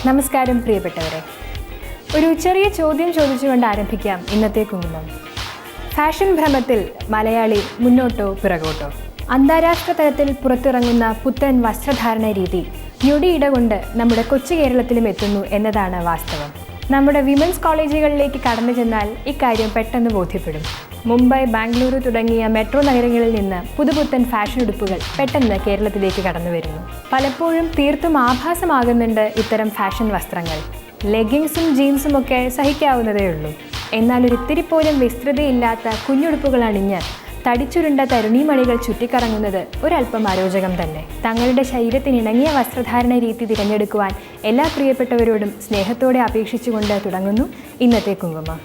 നമസ്കാരം പ്രിയപ്പെട്ടവരെ. ഒരു ചെറിയ ചോദ്യം ചോദിച്ചുകൊണ്ട് ആരംഭിക്കാം ഇന്നത്തെ കുങ്കുമം. ഫാഷൻ ഭ്രമത്തിൽ മലയാളി മുന്നോട്ടോ പിറകോട്ടോ? അന്താരാഷ്ട്ര തലത്തിൽ പുറത്തിറങ്ങുന്ന പുത്തൻ വസ്ത്രധാരണ രീതി ഞൊടിയിട കൊണ്ട് നമ്മുടെ കൊച്ചു കേരളത്തിലും എത്തുന്നു എന്നതാണ് വാസ്തവം. നമ്മുടെ വിമൻസ് കോളേജുകളിലേക്ക് കടന്നു ചെന്നാൽ ഇക്കാര്യം പെട്ടെന്ന് ബോധ്യപ്പെടും. മുംബൈ, ബാംഗ്ലൂരു തുടങ്ങിയ മെട്രോ നഗരങ്ങളിൽ നിന്ന് പുതുപുത്തൻ ഫാഷൻ ഉടുപ്പുകൾ പെട്ടെന്ന് കേരളത്തിലേക്ക് കടന്നു വരുന്നു. പലപ്പോഴും തീർത്തും ആഭാസമാകുന്നുണ്ട് ഇത്തരം ഫാഷൻ വസ്ത്രങ്ങൾ. ലെഗിങ്സും ജീൻസും ഒക്കെ സഹിക്കാവുന്നതേ ഉള്ളൂ. എന്നാൽ ഒരിത്തിരി പോലും വിസ്തൃതയില്ലാത്ത കുഞ്ഞുടുപ്പുകൾ അണിഞ്ഞ് തടിച്ചുരുണ്ട തരുണീമണികൾ ചുറ്റിക്കറങ്ങുന്നത് ഒരല്പം അരോചകം തന്നെ. തങ്ങളുടെ ശരീരത്തിനിണങ്ങിയ വസ്ത്രധാരണ രീതി തിരഞ്ഞെടുക്കുവാൻ എല്ലാ പ്രിയപ്പെട്ടവരോടും സ്നേഹത്തോടെ അപേക്ഷിച്ചുകൊണ്ട് തുടങ്ങുന്നു ഇന്നത്തെ കുങ്കുമം.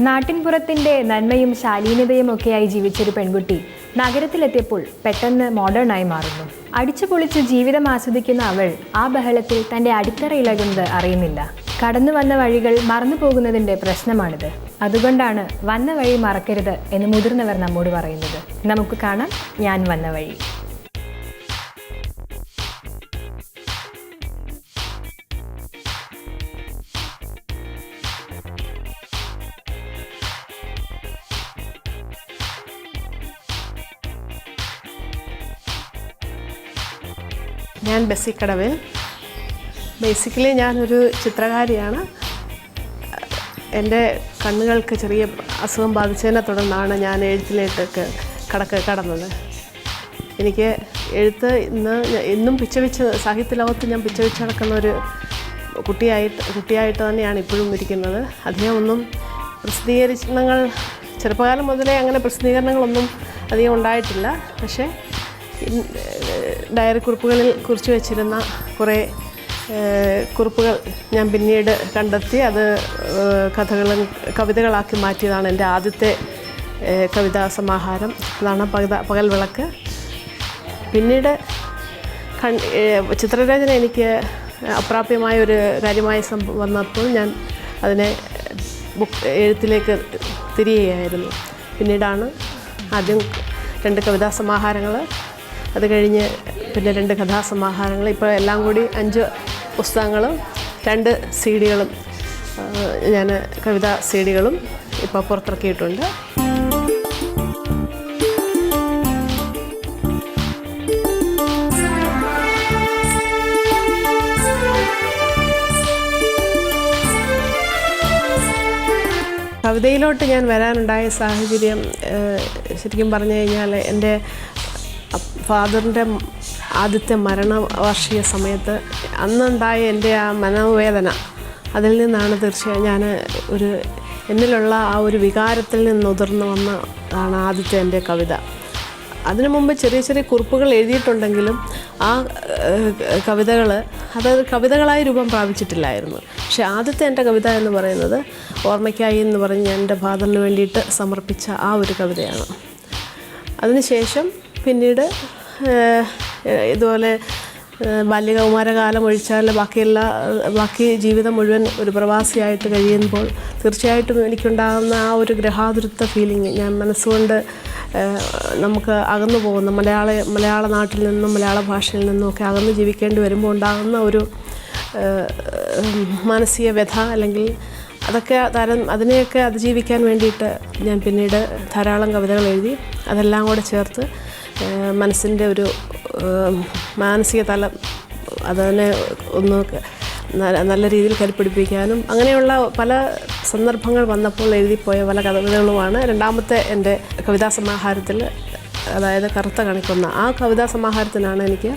നാട്ടിൻപുറത്തിൻ്റെ നന്മയും ശാലീനതയും ഒക്കെയായി ജീവിച്ചൊരു പെൺകുട്ടി നഗരത്തിലെത്തിയപ്പോൾ പെട്ടെന്ന് മോഡേണായി മാറുന്നു. അടിച്ചു പൊളിച്ച് ജീവിതം ആസ്വദിക്കുന്ന അവൾ ആ ബഹളത്തിൽ തൻ്റെ അടിത്തറ ഇളകുന്നത് അറിയുന്നില്ല. കടന്നു വന്ന വഴികൾ മറന്നു പോകുന്നതിൻ്റെ പ്രശ്നമാണിത്. അതുകൊണ്ടാണ് വന്ന വഴി മറക്കരുത് എന്ന് മുതിർന്നവർ നമ്മോട് പറയുന്നത്. നമുക്ക് കാണാം ഞാൻ വന്ന വഴി. ഞാൻ ബെസ്സി കടവിൽ. ബേസിക്കലി ഞാനൊരു ചിത്രകാരിയാണ്. എൻ്റെ കണ്ണുകൾക്ക് ചെറിയ അസുഖം ബാധിച്ചതിനെ തുടർന്നാണ് ഞാൻ എഴുത്തിലേക്ക് കടന്നത്. എനിക്ക് എഴുത്ത് ഇന്നും സാഹിത്യ ലോകത്ത് ഞാൻ പിച്ചവെച്ച് നടക്കുന്ന ഒരു കുട്ടിയായിട്ട് തന്നെയാണ് ഇപ്പോഴും ഇരിക്കുന്നത്. അധികം ഒന്നും പ്രസിദ്ധീകരണങ്ങൾ ചെറുപ്പകാലം മുതലേ അങ്ങനെ പ്രസിദ്ധീകരണങ്ങളൊന്നും അധികം ഉണ്ടായിട്ടില്ല. പക്ഷേ ഡയറി കുറിപ്പുകളിൽ കുറിച്ച് വെച്ചിരുന്ന കുറേ കുറിപ്പുകൾ ഞാൻ പിന്നീട് കണ്ടെത്തി അത് കവിതകളാക്കി മാറ്റിയതാണ് എൻ്റെ ആദ്യത്തെ കവിതാ സമാഹാരം. അതാണ് പകൽ വിളക്ക്. പിന്നീട് ചിത്രരചന എനിക്ക് അപ്രാപ്യമായ ഒരു കാര്യമായി വന്നപ്പോൾ ഞാൻ അതിനെ എഴുത്തിലേക്ക് തിരിയുകയായിരുന്നു. പിന്നീടാണ് ആദ്യം 2 കവിതാ സമാഹാരങ്ങൾ, അത് കഴിഞ്ഞ് പിന്നെ 2 കഥാസമാഹാരങ്ങൾ, ഇപ്പോൾ എല്ലാം കൂടി 5 പുസ്തകങ്ങളും 2 CD-കളും ഞാൻ കവിതാ CD-കളും ഇപ്പോൾ പുറത്തിറക്കിയിട്ടുണ്ട്. കവിതയിലോട്ട് ഞാൻ വരാനുണ്ടായ സാഹചര്യം ശരിക്കും പറഞ്ഞു കഴിഞ്ഞാൽ എൻ്റെ ഫാദറിൻ്റെ ആദ്യത്തെ മരണവാർഷിക സമയത്ത് അന്നുണ്ടായ എൻ്റെ ആ മനോവേദന, അതിൽ നിന്നാണ് തീർച്ചയായും ഞാൻ എന്നിലുള്ള ആ ഒരു വികാരത്തിൽ നിന്ന് ഉതിർന്നു വന്നതാണ് ആദ്യത്തെ എൻ്റെ കവിത. അതിനു മുമ്പ് ചെറിയ ചെറിയ കുറിപ്പുകൾ എഴുതിയിട്ടുണ്ടെങ്കിലും ആ കവിതകൾ കവിതകളായി രൂപം പ്രാപിച്ചിട്ടില്ലായിരുന്നു. പക്ഷേ ആദ്യത്തെ എൻ്റെ കവിത എന്ന് പറയുന്നത് ഓർമ്മയ്ക്കായി എന്ന് പറഞ്ഞ് എൻ്റെ ഫാദറിന് വേണ്ടിയിട്ട് സമർപ്പിച്ച ആ ഒരു കവിതയാണ്. അതിനുശേഷം പിന്നീട് ഇതുപോലെ ബാല്യകൗമാരകാലം ഒഴിച്ചാൽ ബാക്കി ജീവിതം മുഴുവൻ ഒരു പ്രവാസിയായിട്ട് കഴിയുമ്പോൾ തീർച്ചയായിട്ടും എനിക്കുണ്ടാകുന്ന ആ ഒരു ഗ്രഹാതുരത്വ ഫീലിംഗ്, ഞാൻ മനസ്സുകൊണ്ട് നമുക്ക് അകന്നു പോകുന്ന മലയാള നാട്ടിൽ നിന്നും മലയാള ഭാഷയിൽ നിന്നും ഒക്കെ അകന്ന് ജീവിക്കേണ്ടി വരുമ്പോൾ ഉണ്ടാകുന്ന ഒരു മാനസിക വ്യഥ, അല്ലെങ്കിൽ അതിനെയൊക്കെ അതിജീവിക്കാൻ വേണ്ടിയിട്ട് ഞാൻ പിന്നീട് ധാരാളം കവിതകൾ എഴുതി. അതെല്ലാം കൂടെ ചേർത്ത് മനസ്സിൻ്റെ ഒരു മാനസിക തലം അതിനെ ഒന്ന് നല്ല രീതിയിൽ കരുപ്പിടിപ്പിക്കാനും അങ്ങനെയുള്ള പല സന്ദർഭങ്ങൾ വന്നപ്പോൾ എഴുതിപ്പോയ പല കവിതകളുമാണ് രണ്ടാമത്തെ എൻ്റെ കവിതാ സമാഹാരത്തിൽ, അതായത് കറുത്ത കണിക്കൊന്ന. ആ കവിതാ സമാഹാരത്തിനാണ് എനിക്ക്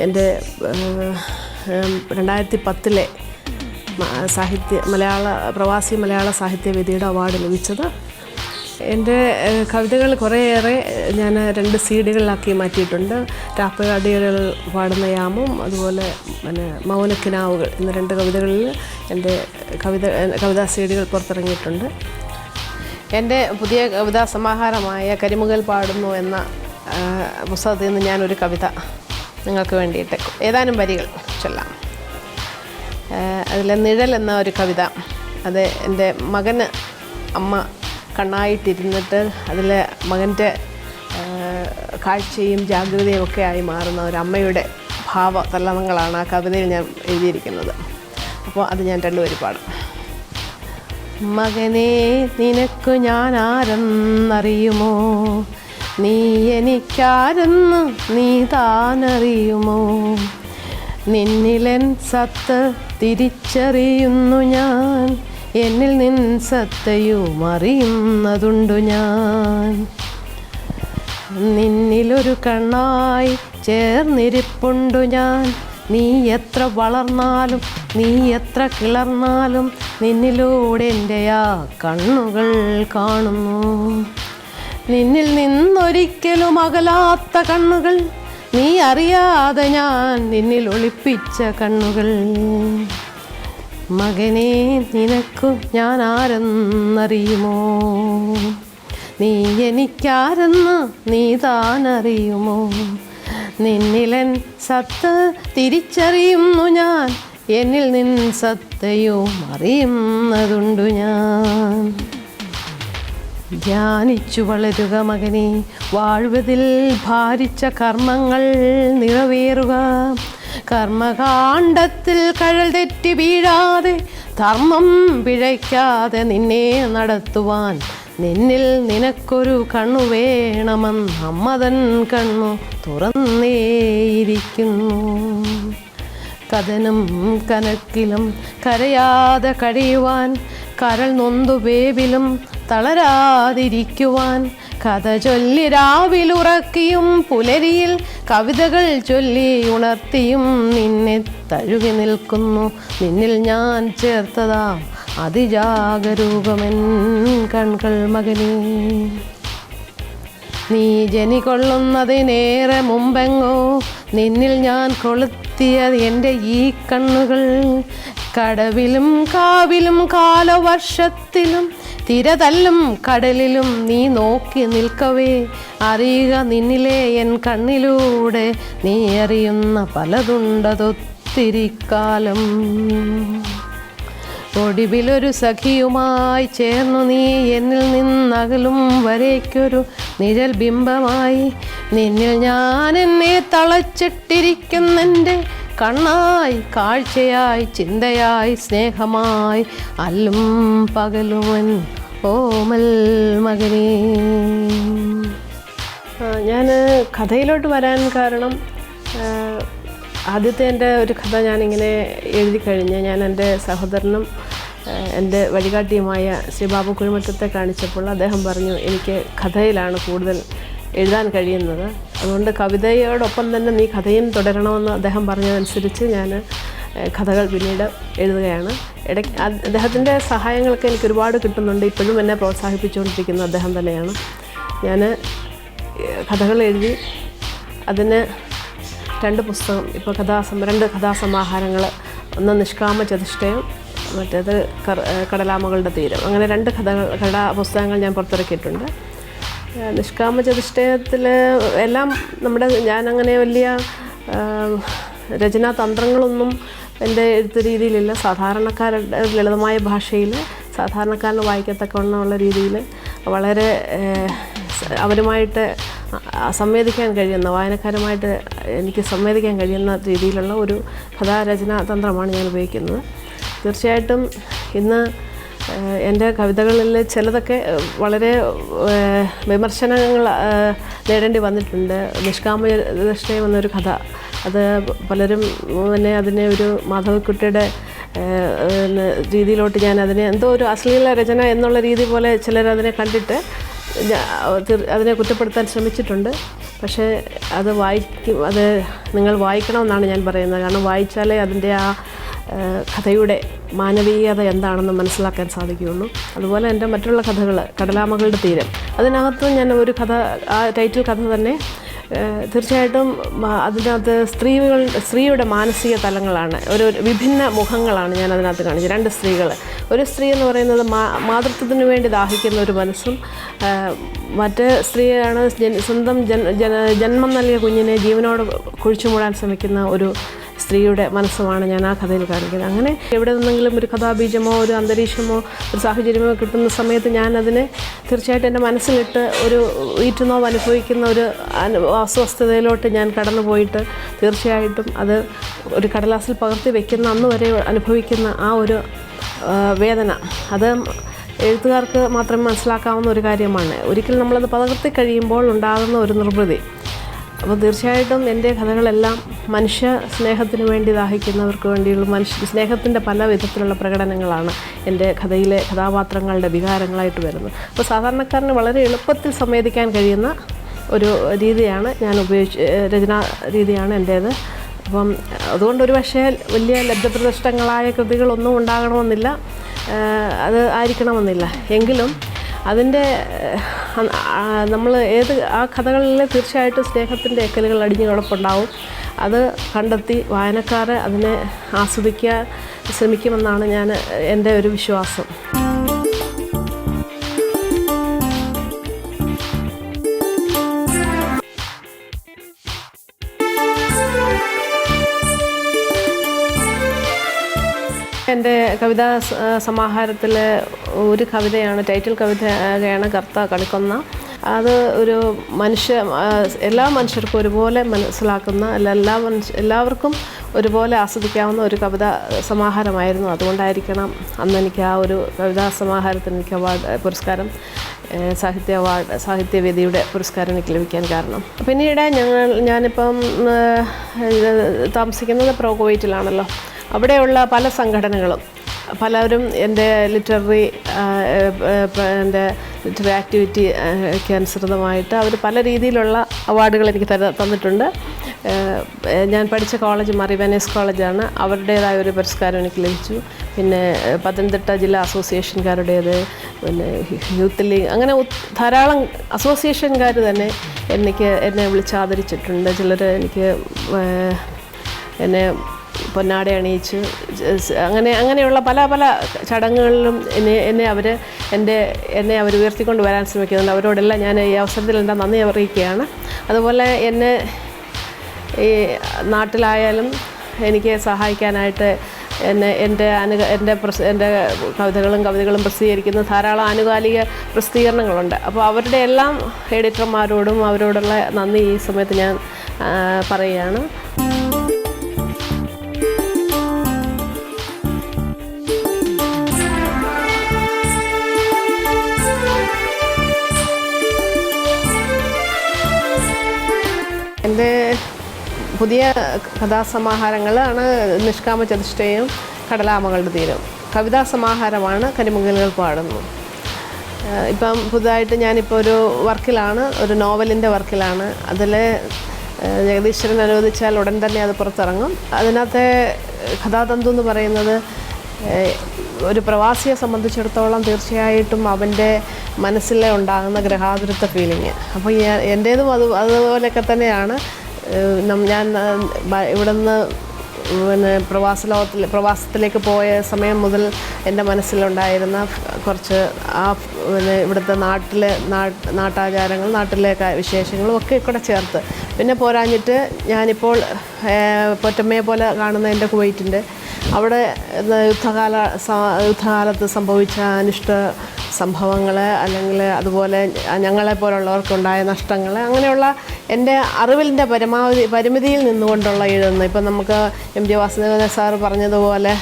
എൻ്റെ 2010 പ്രവാസി മലയാള സാഹിത്യവേദിയുടെ അവാർഡ് ലഭിച്ചത്. എൻ്റെ കവിതകൾ കുറേയേറെ ഞാൻ 2 CD-കളിലാക്കി മാറ്റിയിട്ടുണ്ട്. രാപ്പകടികൾ പാടുന്ന യാമം, അതുപോലെ മൗനക്കിനാവുകൾ എന്ന 2 കവിതകളിൽ എൻ്റെ കവിതാ CD-കൾ പുറത്തിറങ്ങിയിട്ടുണ്ട്. എൻ്റെ പുതിയ കവിതാ സമാഹാരമായ കരിമുകിൽ പാടുന്നു എന്ന പുസ്തകത്തിൽ നിന്ന് ഞാനൊരു കവിത നിങ്ങൾക്ക് വേണ്ടിയിട്ട് ഏതാനും വരികൾ ചൊല്ലാം. അതിൽ നിഴൽ എന്ന ഒരു കവിത, അത് എൻ്റെ മകന് അമ്മ കണ്ണായിട്ടിരുന്നിട്ട് അതിൽ മകൻ്റെ കാഴ്ചയും ജാഗ്രതയും ഒക്കെ ആയി മാറുന്ന ഒരു അമ്മയുടെ ഭാവതലങ്ങളാണ് ആ കവിതയിൽ ഞാൻ എഴുതിയിരിക്കുന്നത്. അപ്പോൾ അത് ഞാൻ രണ്ടുപേരും പാടും. മകനേ നിനക്കു ഞാൻ ആരെന്നറിയുമോ, നീ എനിക്കാരെന്ന് നീ താനറിയുമോ, നിന്നിലെൻ സത്ത് തിരിച്ചറിയുന്നു ഞാൻ, എന്നിൽ നിൻ സത്തയും അറിയുന്നതുണ്ടു ഞാൻ. നിന്നിലൊരു കണ്ണായി ചേർന്നിരിപ്പുണ്ടു ഞാൻ, നീ എത്ര വളർന്നാലും നീ എത്ര കിളർന്നാലും നിന്നിലൂടെ എൻ്റെ ആ കണ്ണുകൾ കാണുന്നു. നിന്നിൽ നിന്നൊരിക്കലും അകലാത്ത കണ്ണുകൾ, നീ അറിയാതെ ഞാൻ നിന്നിൽ ഒളിപ്പിച്ച കണ്ണുകൾ. മകനേ നിനക്കു ഞാൻ ആരെന്നറിയുമോ, നീ എനിക്കാരെന്ന് നീ താനറിയുമോ, നിന്നിലെൻ സത്ത് തിരിച്ചറിയുന്നു ഞാൻ, എന്നിൽ നിൻ സത്തയും അറിയുന്നതുണ്ടു ഞാൻ. ധ്യാനിച്ചു വളരുക മകനേ, വാഴ്വതിൽ ഭാരിച്ച കർമ്മങ്ങൾ നിറവേറുക, കർമ്മകാണ്ഡത്തിൽ കഴൽ തെറ്റി വീഴാതെ ധർമ്മം പിഴയ്ക്കാതെ നിന്നെ നടത്തുവാൻ നിന്നിൽ നിനക്കൊരു കണ്ണു വേണമെന്ന് അമ്മതൻ കണ്ണു തുറന്നേയിരിക്കുന്നു. കഥനും കനക്കിലും കരയാതെ കഴിയുവാൻ, കരൾ നൊന്തു വേവിലും തളരാതിരിക്കുവാൻ, കഥ ചൊല്ലി രാവിലുറക്കിയും പുലരിയിൽ കവിതകൾ ചൊല്ലി ഉണർത്തിയും നിന്നെ തഴുകി നിൽക്കുന്നു നിന്നിൽ ഞാൻ ചേർത്തതാം അതിജാഗരൂകമെൻ കൺകൾ മകനേ. നീ ജനികൊള്ളുന്നതിനേറെ മുമ്പെങ്ങോ നിന്നിൽ ഞാൻ കൊളുത്തിയത് എൻ്റെ ഈ കണ്ണുകൾ. കടവിലും കാവിലും കാലവർഷത്തിലും തിരതല്ലും കടലിലും നീ നോക്കി നിൽക്കവേ അറിയുക നിന്നിലെ എൻ കണ്ണിലൂടെ നീ അറിയുന്ന പലതുണ്ടതൊത്തിരി കാലം. ഒടുവിലൊരു സഖിയുമായി ചേർന്നു നീ എന്നിൽ നിന്നകലും വരേക്കൊരു നിഴൽ ബിംബമായി, നിന്നിൽ ഞാൻ എന്നെ തളച്ചിട്ടിരിക്കുന്നെൻ്റെ കണ്ണായി കാഴ്ചയായി ചിന്തയായി സ്നേഹമായി അല്ലും പകലുമൻ ഓമൽ മകനേ. ഞാൻ കഥയിലോട്ട് വരാൻ കാരണം ആദ്യത്തെ എൻ്റെ ഒരു കഥ ഞാനിങ്ങനെ എഴുതി കഴിഞ്ഞ് ഞാൻ എൻ്റെ സഹോദരനും എൻ്റെ വഴികാട്ടിയുമായ ശ്രീ ബാബു കുഴിമറ്റത്തെ കാണിച്ചപ്പോൾ അദ്ദേഹം പറഞ്ഞു എനിക്ക് കഥയിലാണ് കൂടുതൽ എഴുതാൻ കഴിയുന്നത്, അതുകൊണ്ട് കവിതയോടൊപ്പം തന്നെ നീ കഥയും തുടരണമെന്ന് അദ്ദേഹം പറഞ്ഞതനുസരിച്ച് ഞാൻ കഥകൾ പിന്നീട് എഴുതുകയാണ്. ഇടയ്ക്ക് അദ്ദേഹത്തിൻ്റെ സഹായങ്ങളൊക്കെ എനിക്ക് ഒരുപാട് കിട്ടുന്നുണ്ട്. ഇപ്പോഴും എന്നെ പ്രോത്സാഹിപ്പിച്ചുകൊണ്ടിരിക്കുന്നത് അദ്ദേഹം തന്നെയാണ്. ഞാൻ കഥകൾ എഴുതി അതിന് 2 പുസ്തകം, ഇപ്പോൾ 2 കഥാസമാഹാരങ്ങൾ, ഒന്ന് നിഷ്കാമ ചതുഷ്ടയം, മറ്റേത് കടലാമകളുടെ തീരം, അങ്ങനെ 2 കഥാപുസ്തകങ്ങൾ ഞാൻ പുറത്തിറക്കിയിട്ടുണ്ട്. നിഷ്കാമ ചതുഷ്ടയത്തിൽ എല്ലാം ഞാനങ്ങനെ വലിയ രചനാ തന്ത്രങ്ങളൊന്നും എൻ്റെ എഴുത്ത് രീതിയിലില്ല. സാധാരണക്കാരുടെ ലളിതമായ ഭാഷയിൽ സാധാരണക്കാരന് വായിക്കത്തക്കവണ്ണമുള്ള രീതിയിൽ വളരെ അവരുമായിട്ട് സംവേദിക്കാൻ കഴിയുന്ന, വായനക്കാരുമായിട്ട് എനിക്ക് സംവേദിക്കാൻ കഴിയുന്ന രീതിയിലുള്ള ഒരു കഥാരചനാ തന്ത്രമാണ് ഞാൻ ഉപയോഗിക്കുന്നത്. തീർച്ചയായിട്ടും ഇന്ന് എൻ്റെ കവിതകളിൽ ചിലതൊക്കെ വളരെ വിമർശനങ്ങൾ നേടേണ്ടി വന്നിട്ടുണ്ട്. നിഷ്കാമചതുഷ്ടയം എന്നൊരു കഥ, അത് പലരും തന്നെ അതിനെ ഒരു മാധവിക്കുട്ടിയുടെ രീതിയിലോട്ട് ഞാൻ അതിനെ എന്തോ ഒരു അശ്ലീല രചന എന്നുള്ള രീതി പോലെ ചിലരതിനെ കണ്ടിട്ട് അതിനെ കുറ്റപ്പെടുത്താൻ ശ്രമിച്ചിട്ടുണ്ട്. പക്ഷേ അത് നിങ്ങൾ വായിക്കണമെന്നാണ് ഞാൻ പറയുന്നത്. കാരണം വായിച്ചാലേ അതിൻ്റെ ആ കഥയുടെ മാനവീയത എന്താണെന്ന് മനസ്സിലാക്കാൻ സാധിക്കുകയുള്ളൂ. അതുപോലെ എൻ്റെ മറ്റുള്ള കഥകൾ, കടലാമകളുടെ തീരം, അതിനകത്ത് ഞാൻ ഒരു കഥ, ആ ടൈറ്റിൽ കഥ തന്നെ തീർച്ചയായിട്ടും അതിനകത്ത് സ്ത്രീയുടെ മാനസിക തലങ്ങളാണ്, ഒരു വിഭിന്ന മുഖങ്ങളാണ് ഞാൻ അതിനകത്ത് കാണിച്ചത്. 2 സ്ത്രീകൾ, ഒരു സ്ത്രീ എന്ന് പറയുന്നത് മാതൃത്വത്തിന് വേണ്ടി ദാഹിക്കുന്ന ഒരു മനസ്സും, മറ്റേ സ്ത്രീയാണ് ജന്മം നൽകിയ കുഞ്ഞിനെ ജീവനോട് കുഴിച്ചു മൂടാൻ ശ്രമിക്കുന്ന ഒരു സ്ത്രീയുടെ മനസ്സുമാണ് ഞാൻ ആ കഥയിൽ കാണിക്കുന്നത്. അങ്ങനെ എവിടെ നിന്നെങ്കിലും ഒരു കഥാബീജമോ ഒരു അന്തരീക്ഷമോ ഒരു സാഹചര്യമോ കിട്ടുന്ന സമയത്ത് ഞാൻ അതിനെ തീർച്ചയായിട്ടും എൻ്റെ മനസ്സിലിട്ട് ഒരു ഈറ്റുനോവ് അനുഭവിക്കുന്ന ഒരു അസ്വസ്ഥതയിലോട്ട് ഞാൻ കടന്നു പോയിട്ട് തീർച്ചയായിട്ടും അത് ഒരു കടലാസിൽ പകർത്തി വെക്കുന്ന അന്ന് വരെ അനുഭവിക്കുന്ന ആ ഒരു വേദന അത് എഴുത്തുകാർക്ക് മാത്രമേ മനസ്സിലാക്കാവുന്ന ഒരു കാര്യമാണ്. ഒരിക്കൽ നമ്മളത് പകർത്തി കഴിയുമ്പോൾ ഉണ്ടാകുന്ന ഒരു നിർവൃതി. അപ്പോൾ തീർച്ചയായിട്ടും എൻ്റെ കഥകളെല്ലാം മനുഷ്യ സ്നേഹത്തിന് വേണ്ടി ദാഹിക്കുന്നവർക്ക് വേണ്ടിയുള്ള മനുഷ്യ സ്നേഹത്തിൻ്റെ പല വിധത്തിലുള്ള പ്രകടനങ്ങളാണ് എൻ്റെ കഥയിലെ കഥാപാത്രങ്ങളുടെ വികാരങ്ങളായിട്ട് വരുന്നത്. അപ്പോൾ സാധാരണക്കാരന് വളരെ എളുപ്പത്തിൽ സംവേദിക്കാൻ കഴിയുന്ന ഒരു രീതിയാണ് ഞാൻ രചനാ രീതിയാണ് എൻ്റേത്. അപ്പം അതുകൊണ്ട് ഒരു പക്ഷേ വലിയ ലബ്ധപ്രതിഷ്ഠങ്ങളായ കൃതികളൊന്നും ഉണ്ടാകണമെന്നില്ല, അത് ആയിരിക്കണമെന്നില്ല. എങ്കിലും അതിൻ്റെ നമ്മൾ ആ കഥകളിൽ തീർച്ചയായിട്ടും സ്നേഹത്തിൻ്റെ എക്കലുകൾ അടിഞ്ഞു കിടപ്പുണ്ടാവും. അത് കണ്ടെത്തി വായനക്കാരെ അതിനെ ആസ്വദിക്കാൻ ശ്രമിക്കുമെന്നാണ് എൻ്റെ ഒരു വിശ്വാസം. എൻ്റെ കവിതാ സമാഹാരത്തിലെ ഒരു കവിതയാണ്, ടൈറ്റിൽ കവിതയാണ് കർത്ത കണിക്കൊന്ന. അത് ഒരു എല്ലാ മനുഷ്യർക്കും ഒരുപോലെ മനസ്സിലാക്കുന്ന എല്ലാവർക്കും ഒരുപോലെ ആസ്വദിക്കാവുന്ന ഒരു കവിതാ സമാഹാരമായിരുന്നു. അതുകൊണ്ടായിരിക്കണം അന്ന് എനിക്ക് ആ ഒരു കവിതാ സമാഹാരത്തിന് എനിക്ക് പുരസ്കാരം സാഹിത്യവേദിയുടെ പുരസ്കാരം എനിക്ക് ലഭിക്കാൻ കാരണം. പിന്നീട് ഞാനിപ്പം താമസിക്കുന്നത് കുവൈറ്റിലാണല്ലോ. അവിടെയുള്ള പല സംഘടനകളും പലരും എൻ്റെ ലിറ്റററി ആക്ടിവിറ്റിക്ക് അനുസൃതമായിട്ട് അവർ പല രീതിയിലുള്ള അവാർഡുകൾ എനിക്ക് തന്നിട്ടുണ്ട്. ഞാൻ പഠിച്ച കോളേജ് മറിവാനേസ് കോളേജാണ്, അവരുടേതായ ഒരു പുരസ്കാരം എനിക്ക് ലഭിച്ചു. പിന്നെ പത്തനംതിട്ട ജില്ലാ അസോസിയേഷൻകാരുടേത്, പിന്നെ യൂത്ത് ലീഗ്, അങ്ങനെ ധാരാളം അസോസിയേഷൻകാർ തന്നെ എന്നെ വിളിച്ചാദരിച്ചിട്ടുണ്ട്. ചിലർ എന്നെ പൊന്നാട അണിയിച്ച് അങ്ങനെയുള്ള പല ചടങ്ങുകളിലും എന്നെ അവർ ഉയർത്തിക്കൊണ്ട് വരാൻ ശ്രമിക്കുന്നുണ്ട്. അവരോടെല്ലാം ഞാൻ ഈ അവസരത്തിൽ എൻ്റെ നന്ദി അറിയിക്കുകയാണ്. അതുപോലെ എന്നെ ഈ നാട്ടിലായാലും എനിക്ക് സഹായിക്കാനായിട്ട് എൻ്റെ കവിതകളും പ്രസിദ്ധീകരിക്കുന്ന ധാരാളം ആനുകാലിക പ്രസിദ്ധീകരണങ്ങളുണ്ട്. അപ്പോൾ അവരുടെ എല്ലാം എഡിറ്റർമാരോടും അവരോടുള്ള നന്ദി ഈ സമയത്ത് ഞാൻ പറയുകയാണ്. എൻ്റെ പുതിയ കഥാസമാഹാരങ്ങളാണ് നിഷ്കാമ ചതുഷ്ടയും കടലാമകളുടെ തീരം. കവിതാ സമാഹാരമാണ് കരിമുകിലുകൾ പാടുന്നു. ഇപ്പം പുതുതായിട്ട് ഞാനിപ്പോൾ ഒരു വർക്കിലാണ്, ഒരു നോവലിൻ്റെ വർക്കിലാണ്. അതിൽ ജഗദീശ്വരൻ അനുവദിച്ചാൽ ഉടൻ തന്നെ അത് പുറത്തിറങ്ങും. അതിനകത്തെ കഥാതന്തു എന്ന് പറയുന്നത് ഒരു പ്രവാസിയെ സംബന്ധിച്ചിടത്തോളം തീർച്ചയായിട്ടും അവൻ്റെ മനസ്സിൽ ഉണ്ടാകുന്ന ഗ്രഹാതുരത്വ ഫീലിങ്. അപ്പോൾ എൻ്റേതും അതുപോലെയൊക്കെ തന്നെയാണ്. ഞാൻ ഇവിടുന്ന് പ്രവാസത്തിലേക്ക് പോയ സമയം മുതൽ എൻ്റെ മനസ്സിലുണ്ടായിരുന്ന കുറച്ച് ഇവിടുത്തെ നാട്ടാചാരങ്ങൾ, നാട്ടിലെ വിശേഷങ്ങളും ഒക്കെ കൂടെ ചേർത്ത്, പിന്നെ പോരാഞ്ഞിട്ട് ഞാനിപ്പോൾ പൊറ്റമ്മയെ പോലെ കാണുന്ന എൻ്റെ കുവൈറ്റിൻ്റെ അവിടെ യുദ്ധകാലത്ത് സംഭവിച്ച അനിഷ്ട സംഭവങ്ങൾ, അല്ലെങ്കിൽ അതുപോലെ ഞങ്ങളെപ്പോലുള്ളവർക്കുണ്ടായ നഷ്ടങ്ങൾ, അങ്ങനെയുള്ള എൻ്റെ അറിവിൻ്റെ പരിമിതിയിൽ നിന്നുകൊണ്ടുള്ള എഴുതുന്നത്. ഇപ്പം നമുക്ക് MG വാസുദേവൻ സാറ് പറഞ്ഞതുപോലെ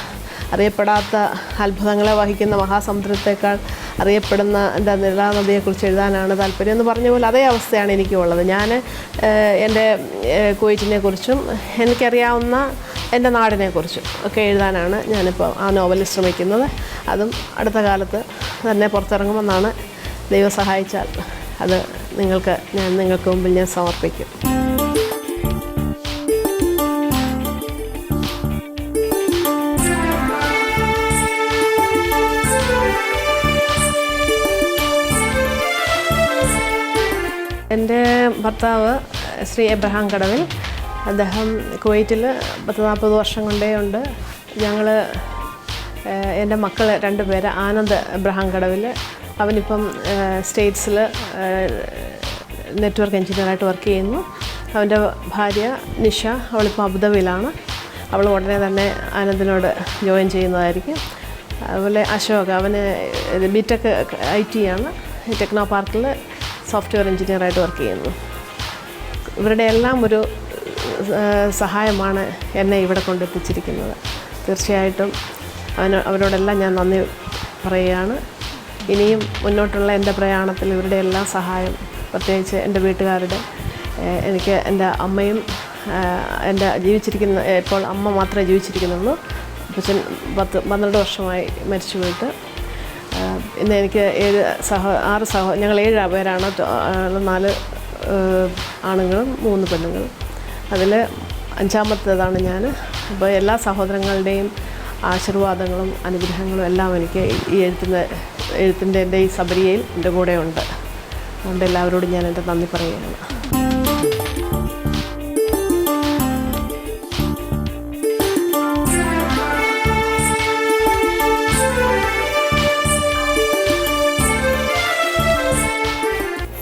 അറിയപ്പെടാത്ത അത്ഭുതങ്ങളെ വഹിക്കുന്ന മഹാസമുദ്രത്തേക്കാൾ അറിയപ്പെടുന്ന എൻ്റെ നിലാനദിയെക്കുറിച്ച് എഴുതാനാണ് താല്പര്യം എന്ന് പറഞ്ഞ പോലെ അതേ അവസ്ഥയാണ് എനിക്കുള്ളത്. ഞാൻ എൻ്റെ കുവൈറ്റിനെക്കുറിച്ചും എനിക്കറിയാവുന്ന എൻ്റെ നാടിനെക്കുറിച്ചും ഒക്കെ എഴുതാനാണ് ഞാനിപ്പോൾ ആ നോവലിൽ ശ്രമിക്കുന്നത്. അതും അടുത്ത കാലത്ത് തന്നെ പുറത്തിറങ്ങുമെന്നാണ്. ദൈവം സഹായിച്ചാൽ അത് നിങ്ങൾക്ക് മുമ്പിൽ ഞാൻ സമർപ്പിക്കും. എൻ്റെ ഭർത്താവ് ശ്രീ എബ്രഹാം കടവിൽ. അദ്ദേഹം കുവൈറ്റിൽ 40 വർഷം കൊണ്ടേ ഉണ്ട്. എൻ്റെ മക്കൾ 2 പേര്. ആനന്ദ് എബ്രഹാം കടവിൽ, അവനിപ്പം സ്റ്റേറ്റ്സിൽ നെറ്റ്വർക്ക് എഞ്ചിനീയറായിട്ട് വർക്ക് ചെയ്യുന്നു. അവൻ്റെ ഭാര്യ നിഷ, അവളിപ്പോൾ അബുദാബിയിലാണ്. അവൾ ഉടനെ തന്നെ ആനന്ദിനോട് ജോയിൻ ചെയ്യുന്നതായിരിക്കും. അതുപോലെ അശോക്, അവന് ബിടെക് IT ആണ്, ടെക്നോ പാർക്കിൽ സോഫ്റ്റ്വെയർ എഞ്ചിനീയറായിട്ട് വർക്ക് ചെയ്യുന്നു. ഇവരുടെ എല്ലാം ഒരു സഹായമാണ് എന്നെ ഇവിടെ കൊണ്ടെത്തിച്ചിരിക്കുന്നത്. തീർച്ചയായിട്ടും അവരോടെല്ലാം ഞാൻ നന്ദി പറയുകയാണ്. ഇനിയും മുന്നോട്ടുള്ള എൻ്റെ പ്രയാണത്തിൽ ഇവരുടെ എല്ലാ സഹായം, പ്രത്യേകിച്ച് എൻ്റെ വീട്ടുകാരുടെ, എനിക്ക് എൻ്റെ അമ്മയും എൻ്റെ ജീവിച്ചിരിക്കുന്ന, ഇപ്പോൾ അമ്മ മാത്രമേ ജീവിച്ചിരിക്കുന്നുള്ളൂ. അപ്പച്ചൻ 12 വർഷമായി മരിച്ചു പോയിട്ട്. ഇന്ന് എനിക്ക് 6 ഞങ്ങൾ 7 പേരാണ്, 4 ആണുങ്ങളും 3 പെണ്ണുങ്ങളും. അതിൽ 5ാമത്തേതാണ് ഞാൻ. അപ്പോൾ എല്ലാ സഹോദരങ്ങളുടെയും ആശീർവാദങ്ങളും അനുഗ്രഹങ്ങളും എല്ലാം എനിക്ക് ഈ എഴുത്തിൻ്റെ എൻ്റെ ഈ സബരിയയിൽ എൻ്റെ കൂടെ ഉണ്ട്. അതുകൊണ്ട് എല്ലാവരോടും ഞാൻ എൻ്റെ നന്ദി പറയുകയാണ്.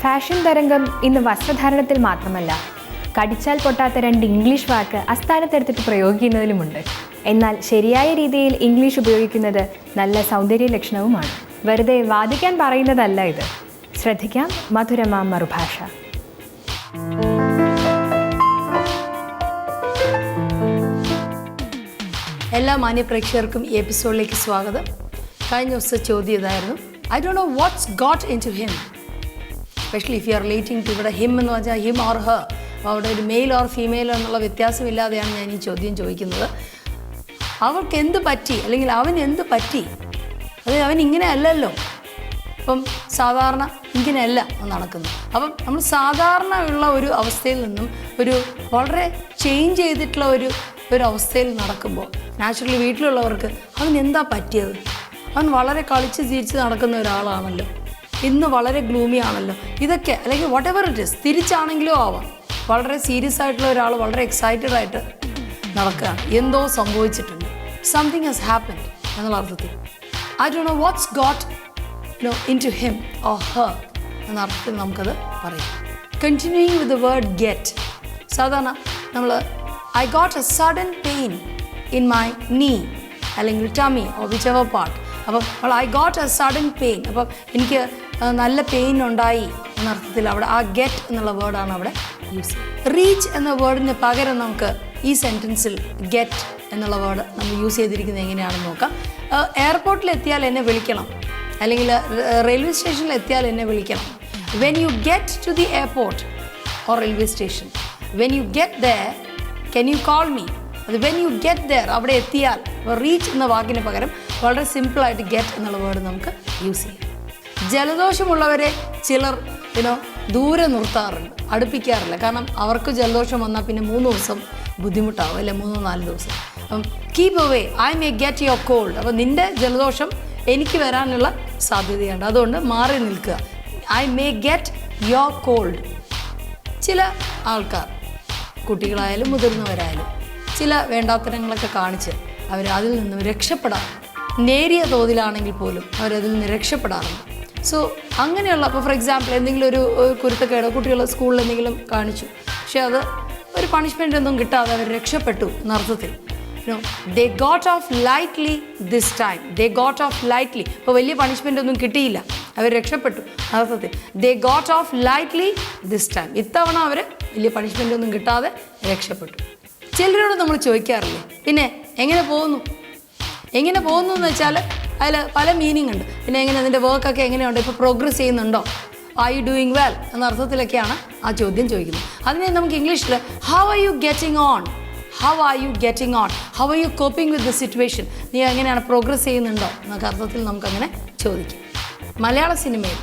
ഫാഷൻ തരംഗം ഇന്ന് വസ്ത്രധാരണത്തിൽ മാത്രമല്ല, കടിച്ചാൽ പൊട്ടാത്ത 2 ഇംഗ്ലീഷ് വാക്ക് അസ്ഥാനത്തെടുത്തിട്ട് പ്രയോഗിക്കുന്നതിലുമുണ്ട്. എന്നാൽ ശരിയായ രീതിയിൽ ഇംഗ്ലീഷ് ഉപയോഗിക്കുന്നത് നല്ല സൗന്ദര്യ ലക്ഷണവുമാണ്. വെറുതെ വാദിക്കാൻ പറയുന്നതല്ല ഇത്. ശ്രദ്ധിക്കാം മധുരമാ മറുഭാഷ. എല്ലാ മാന്യ പ്രേക്ഷകർക്കും ഈ എപ്പിസോഡിലേക്ക് സ്വാഗതം. കഴിഞ്ഞ ദിവസത്തെ ചോദ്യം ഇതായിരുന്നു, I don't know what's got into him, especially if you are relating to ഇവിടെ ഹിം എന്ന് പറഞ്ഞാൽ ഹിം ഓർ ഹർ, അപ്പോൾ അവിടെ ഒരു മെയിൽ ഓർ ഫീമെയിൽ എന്നുള്ള വ്യത്യാസമില്ലാതെയാണ് ഞാൻ ഈ ചോദ്യം ചോദിക്കുന്നത്. അവൾക്ക് എന്ത് പറ്റി, അല്ലെങ്കിൽ അവൻ എന്ത് പറ്റി, അത് അവൻ ഇങ്ങനെ അല്ലല്ലോ, അപ്പം സാധാരണ ഇങ്ങനെയല്ല നടക്കുന്നത്. അപ്പം നമ്മൾ സാധാരണ ഉള്ള ഒരു അവസ്ഥയിൽ നിന്നും ഒരു വളരെ ചേഞ്ച് ചെയ്തിട്ടുള്ള ഒരു അവസ്ഥയിൽ നടക്കുമ്പോൾ നാച്ചുറലി വീട്ടിലുള്ളവർക്ക് അവൻ എന്താ പറ്റിയത്, അവൻ വളരെ കളിച്ച് ചിരിച്ച് നടക്കുന്ന ഒരാളാണല്ലോ, ഇന്ന് വളരെ ഗ്ലൂമി ആണല്ലോ, ഇതൊക്കെ അല്ലെങ്കിൽ വാട്ട് എവർ ഇറ്റ് ഇസ്, തിരിച്ചാണെങ്കിലും ആവാം, വളരെ സീരിയസ് ആയിട്ടുള്ള ഒരാൾ വളരെ എക്സൈറ്റഡ് ആയിട്ട് നടക്കുകയാണ്, എന്തോ സംഭവിച്ചിട്ടുണ്ട്, സംതിങ് ഹാസ് ഹാപ്പൻഡ് എന്നുള്ള അർത്ഥത്തിൽ. I don't know what's got into him or her എന്ന അർത്ഥത്തിൽ നമുക്കത് പറയാം. Continuing with the word get, സാധാരണ നമ്മൾ I got a sudden pain in my knee അല്ലെങ്കിൽ tummy or whichever part. അപ്പം I got a sudden pain, അപ്പം എനിക്ക് നല്ല പെയിൻ ഉണ്ടായി എന്നർത്ഥത്തിൽ അവിടെ ആ ഗെറ്റ് എന്നുള്ള വേർഡാണ് അവിടെ യൂസ് ചെയ്യുന്നത്. റീച്ച് എന്ന വേർഡിന് പകരം നമുക്ക് ഈ സെൻറ്റൻസിൽ ഗെറ്റ് എന്നുള്ള വേർഡ് നമ്മൾ യൂസ് ചെയ്തിരിക്കുന്നത് എങ്ങനെയാണെന്ന് നോക്കാം. എയർപോർട്ടിൽ എത്തിയാൽ എന്നെ വിളിക്കണം, അല്ലെങ്കിൽ റെയിൽവേ സ്റ്റേഷനിൽ എത്തിയാൽ എന്നെ വിളിക്കണം. When you get to the airport or railway station, when you get there can you call me. അത് വെൻ യു ഗെറ്റ് ദെയർ, അവിടെ എത്തിയാൽ റീച്ച് എന്ന വാക്കിന് പകരം വളരെ സിമ്പിളായിട്ട് ഗെറ്റ് എന്നുള്ള വേർഡ് നമുക്ക് യൂസ് ചെയ്യാം. ജലദോഷമുള്ളവരെ ചിലർ ദൂരെ നിർത്താറുണ്ട്, അടുപ്പിക്കാറില്ല. കാരണം അവർക്ക് ജലദോഷം വന്നാൽ പിന്നെ 3 ദിവസം ബുദ്ധിമുട്ടാവും, അല്ലെ 3-4 ദിവസം. അപ്പം keep away, I may get your cold. അപ്പം നിൻ്റെ ജലദോഷം എനിക്ക് വരാനുള്ള സാധ്യതയുണ്ട്, അതുകൊണ്ട് മാറി നിൽക്കുക. I may get your cold. ചില ആൾക്കാർ, കുട്ടികളായാലും മുതിർന്നവരായാലും, ചില വേണ്ടാത്തരങ്ങളൊക്കെ കാണിച്ച് അവർ അതിൽ നിന്നും രക്ഷപ്പെടാറുണ്ട്. നേരിയ തോതിലാണെങ്കിൽ പോലും അവരതിൽ നിന്ന് രക്ഷപ്പെടാറുണ്ട്. സോ അങ്ങനെയുള്ള, അപ്പോൾ ഫോർ എക്സാമ്പിൾ എന്തെങ്കിലും ഒരു കുരുത്തക്കേടോ കുട്ടികൾ സ്കൂളിൽ എന്തെങ്കിലും കാണിച്ചു, പക്ഷെ അത് ഒരു പണിഷ്മെൻ്റ് ഒന്നും കിട്ടാതെ അവർ രക്ഷപ്പെട്ടു എന്നർത്ഥത്തിൽ. they got off lightly this time. they got off lightly. ഇപ്പോൾ വലിയ പണിഷ്മെൻ്റ് ഒന്നും കിട്ടിയില്ല, അവർ രക്ഷപ്പെട്ടു അർത്ഥത്തിൽ. they got off lightly this time. ഇത്തവണ അവർ വലിയ പണിഷ്മെൻ്റ് ഒന്നും കിട്ടാതെ രക്ഷപ്പെട്ടു. ചിലരോട് നമ്മൾ ചോദിക്കാറില്ലേ, പിന്നെ എങ്ങനെ പോകുന്നു എന്ന് വെച്ചാൽ അതിൽ പല മീനിങ് ഉണ്ട്. പിന്നെ എങ്ങനെ അതിൻ്റെ വർക്കൊക്കെ എങ്ങനെയുണ്ട്, ഇപ്പോൾ പ്രോഗ്രസ് ചെയ്യുന്നുണ്ടോ, ആർ യു ഡൂയിങ് വെൽ എന്ന അർത്ഥത്തിലൊക്കെയാണ് ആ ചോദ്യം ചോദിക്കുന്നത്. അതിനെ നമുക്ക് ഇംഗ്ലീഷിൽ how are you getting on, how are you getting on, how are you coping with the situation, നീ എങ്ങനെയാണ് പ്രോഗ്രസ് ചെയ്യുന്നുണ്ടോ എന്നൊക്കെ അർത്ഥത്തിൽ നമുക്കങ്ങനെ ചോദിക്കാം. മലയാള സിനിമയിൽ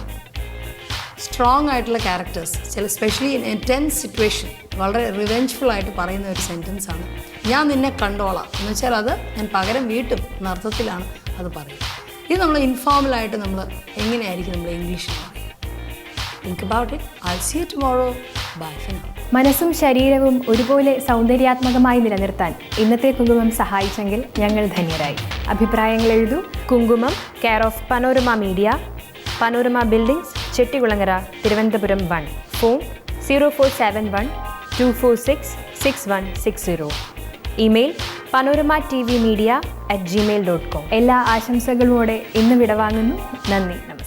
സ്ട്രോങ് ആയിട്ടുള്ള ക്യാരക്ടേഴ്സ്, ചില സ്പെഷ്യലി ഇൻ ടെൻസ് സിറ്റുവേഷൻ വളരെ റിവെഞ്ച്ഫുൾ ആയിട്ട് പറയുന്ന ഒരു സെൻറ്റൻസാണ് ഞാൻ നിന്നെ കണ്ടോളാം എന്ന് വെച്ചാൽ അത് ഞാൻ പകരം വീട്ടും എന്ന അർത്ഥത്തിലാണ് അത് പറയുന്നത്. ഇത് നമ്മൾ ഇൻഫോർമലായിട്ട് നമ്മൾ എങ്ങനെയായിരിക്കും നമ്മൾ ഇംഗ്ലീഷിൽ പറയുക. Think about it. I see you tomorrow. Bye for now. മനസ്സും ശരീരവും ഒരുപോലെ സൗന്ദര്യാത്മകമായി നിലനിർത്താൻ ഇന്നത്തെ കുങ്കുമം സഹായിച്ചെങ്കിൽ ഞങ്ങൾ ധന്യരായി. അഭിപ്രായങ്ങൾ എഴുതൂ. കുങ്കുമം, care of panorama media, panorama buildings, Chettikulangara, Thiruvananthapuram 1. Phone 0471 246 6160. Email panorama.tvmedia@gmail.com. എല്ലാ ആശംസകളോടെ ഇന്ന് വിടവാങ്ങുന്നു. നന്ദി.